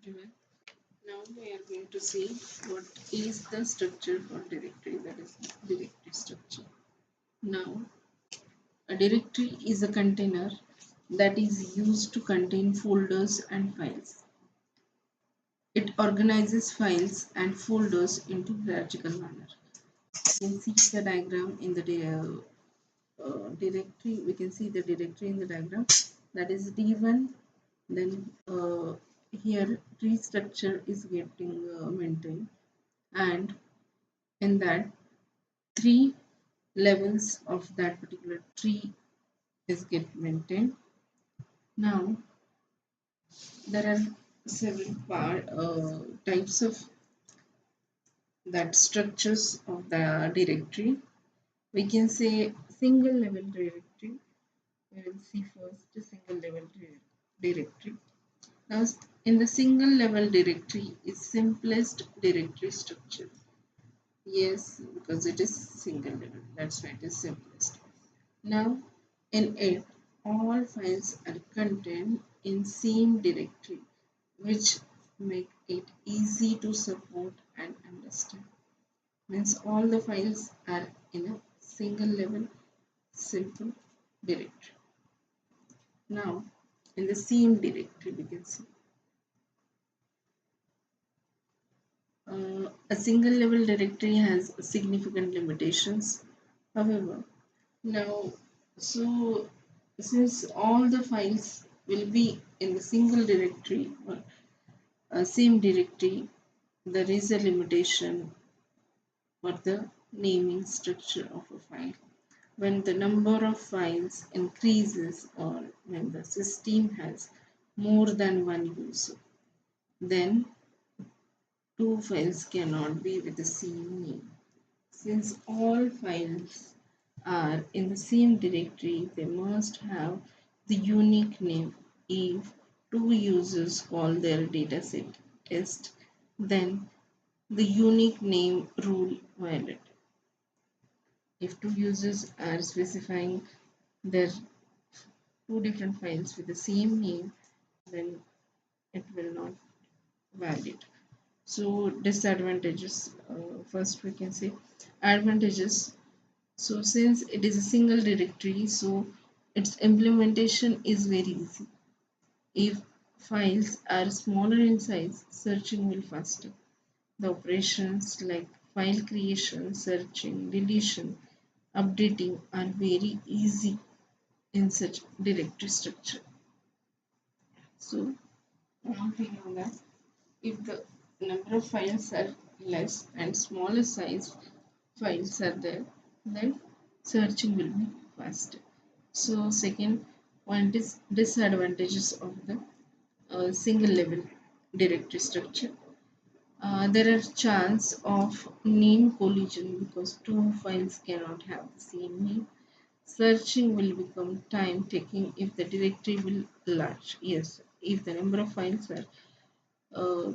everyone. Now we are going to see what is the structure for directory, that is directory structure. Now, a directory is a container that is used to contain folders and files. It organizes files and folders into hierarchical manner. You can see the diagram in the directory. We can see the directory in the diagram. That is D1. Then here tree structure is getting maintained, and in that three levels of that particular tree is get maintained. Now there are several types of that structures of the directory. We can say single level directory. We will see first the single level directory. Now in the single level directory is simplest directory structure. Yes, because it is single level, that's why it is simplest. Now in it all files are contained in same directory, which make it easy to support and understand. Means all the files are in a single level simple directory. Now in the same directory we can see a single level directory has significant limitations. However, now, so since all the files will be in the single directory or same directory, there is a limitation for the naming structure of a file. When the number of files increases or when the system has more than one user, then two files cannot be with the same name. Since all files are in the same directory, they must have the unique name. If two users call their dataset test, then the unique name rule violate. If two users are specifying their two different files with the same name, then it will not valid. So disadvantages. First we can say advantages. So since it is a single directory, so its implementation is very easy. If files are smaller in size, searching will faster. The operations like file creation, searching, deletion, updating are very easy in such directory structure. So one thing on that, if the number of files are less and smaller size files are there, then searching will be faster. So second point is disadvantages of the single level directory structure. There are chance of name collision because two files cannot have the same name. Searching will become time taking if the directory will large. Yes, if the number of files are uh,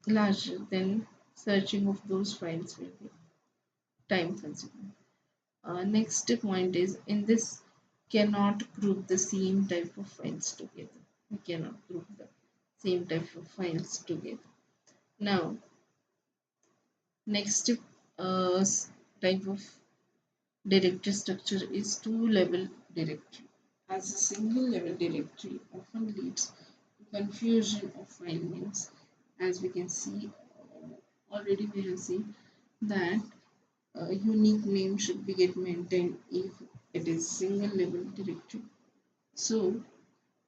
larger, then searching of those files will be time consuming. Next point is in this cannot group the same type of files together. We cannot group the same type of files together. Now, next type of directory structure is two-level directory. As a single level directory often leads to confusion of file names. As we can see, already we have seen that a unique name should be get maintained if it is single level directory. So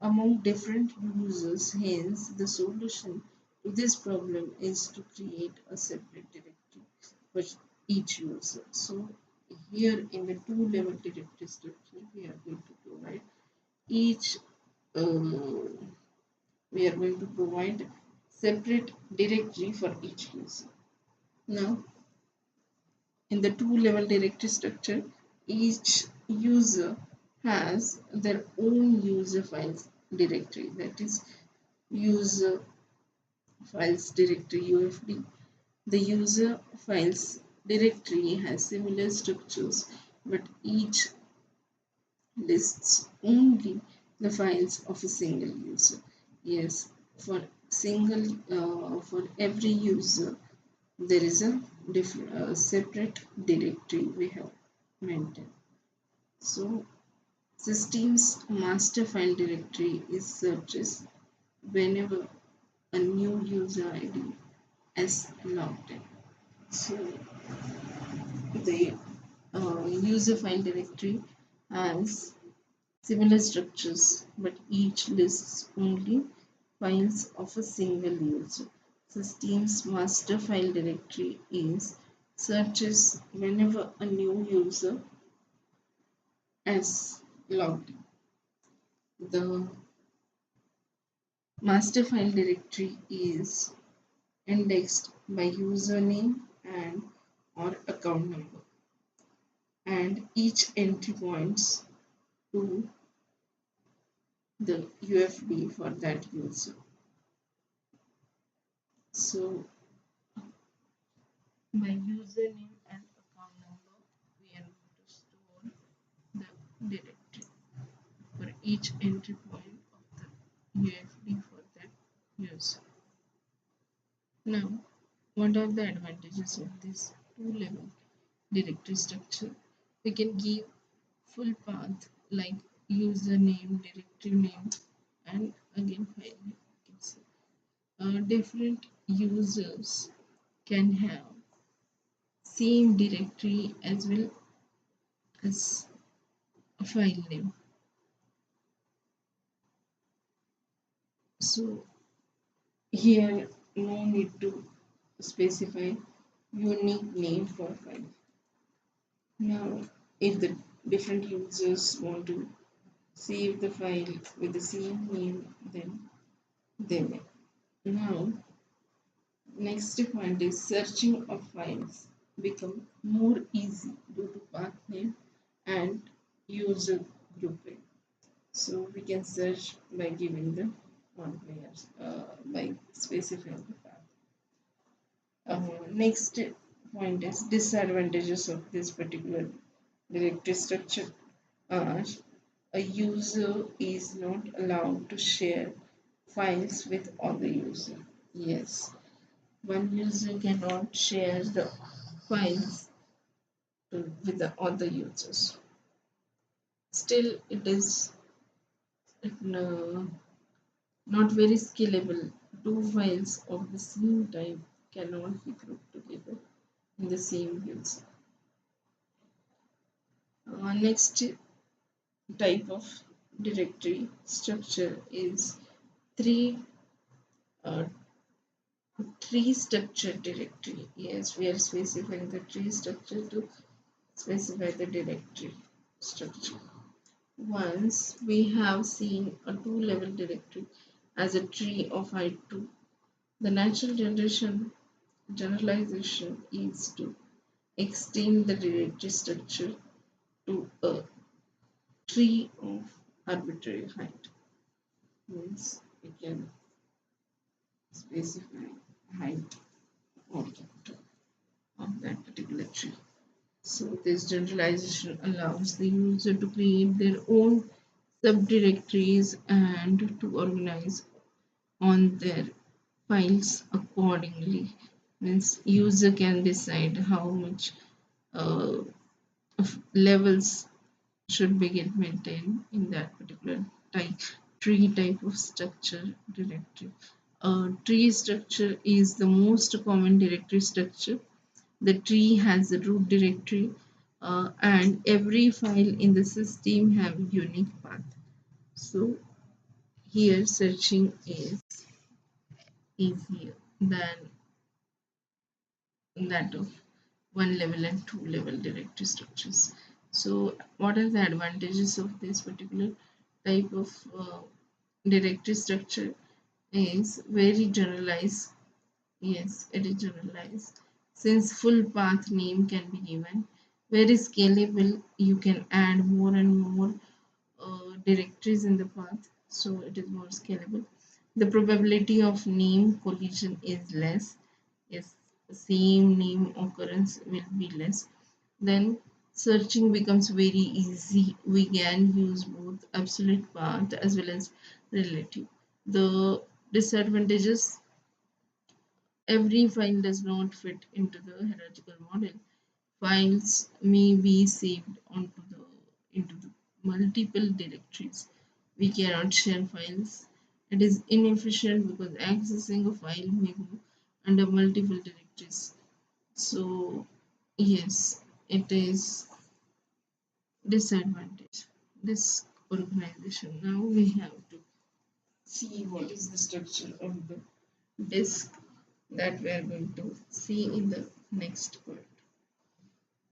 among different users, hence the solution to this problem is to create a separate directory for each user. So here in the two-level directory structure, we are going to provide each we are going to provide separate directory for each user. Now in the two-level directory structure, each user has their own user files directory, that is user files directory UFD. The user files directory has similar structures, but each lists only the files of a single user. Yes, for for every user there is a separate directory we have maintained. So system's master file directory is searches whenever a new user ID is logged in. So the user file directory has similar structures, but each lists only files of a single user. System's master file directory is searches whenever a new user is logged in. The master file directory is indexed by username and or account number, and each entry points to the UFD for that user. So by username and account number, we are going to store the directory for each entry point of the UFD for that user. Now, what are the advantages of this two-level directory structure? We can give full path like username, directory name, and again file name. You can see. Different users can have same directory as well as a file name. So here no need to specify unique name for file. Now if the different users want to save the file with the same name, then they may. Now next point is searching of files become more easy due to path name and user grouping. So we can search by giving the one players by specifying the path. Next point is disadvantages of this particular directory structure are a user is not allowed to share files with other user. Yes, one user cannot share the files with the other users. Still, it is uh, not very scalable. Two files of the same type cannot be grouped together in the same user. Next type of directory structure is three uh, tree structure directory. Yes, we are specifying the tree structure to specify the directory structure. Once we have seen a two-level directory as a tree of I2, the natural generalization is to extend the directory structure to a tree of arbitrary height. Means we can specify height of that particular tree. So this generalization allows the user to create their own subdirectories and to organize on their files accordingly. Means user can decide how much uh, of levels should be get maintained in that particular type tree type of structure directory. Tree structure is the most common directory structure. The tree has a root directory, and every file in the system have a unique path. So here searching is easier than that of one level and two level directory structures. So what are the advantages of this particular type of directory structure? Is very generalized. Yes, it is generalized. Since full path name can be given, very scalable, you can add more and more directories in the path, so it is more scalable. The probability of name collision is less. Yes, same name occurrence will be less. Then searching becomes very easy. We can use both absolute path as well as relative. The Disadvantages: every file does not fit into the hierarchical model. Files may be saved into the multiple directories. We cannot share files. It is inefficient because accessing a file may go under multiple directories. So yes, it is disadvantage. This organization. Now we have to see what is the structure of the disk that we are going to see in the next part.